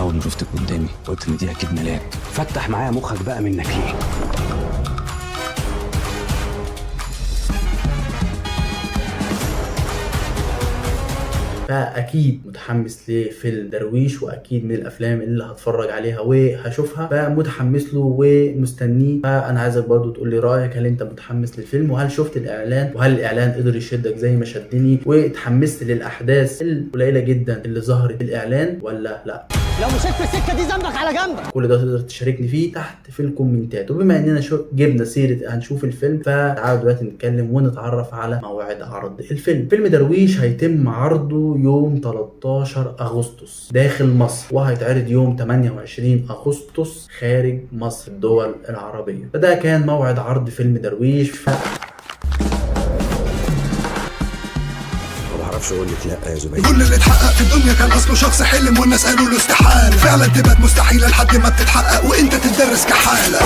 اول ما شفتك قدامي قلت ان دي اكيد ملاك. فتح معايا مخك بقى منك ليه؟ فاكيد متحمس لفيلم درويش، واكيد من الافلام اللي هتفرج عليها وهشوفها، فمتحمس له ومستنيه. فانا عايزك برضو تقول لي رايك، هل انت متحمس للفيلم؟ وهل شفت الاعلان؟ وهل الاعلان قدر يشدك زي ما شدني واتحمست للاحداث القليله جدا اللي ظهرت في الاعلان ولا لا؟ لو مشيت في السكه دي ذنبك على جنبك. كل ده تقدر تشاركني فيه تحت في الكومنتات. وبما اننا جبنا سيره هنشوف الفيلم، فتعالوا دلوقتي نتكلم ونتعرف على موعد عرض الفيلم. فيلم درويش هيتم عرضه يوم 13 اغسطس داخل مصر، وهيتعرض يوم 28 اغسطس خارج مصر الدول العربيه. فده كان موعد عرض فيلم درويش. ما بعرفش اقول لك لا يا زبير. كل اللي اتحقق في الدنيا كان اصله شخص حلم، والناس قالوا له استحاله. فعلا تبقى مستحيله لحد ما بتتحقق وانت تدرس كحاله.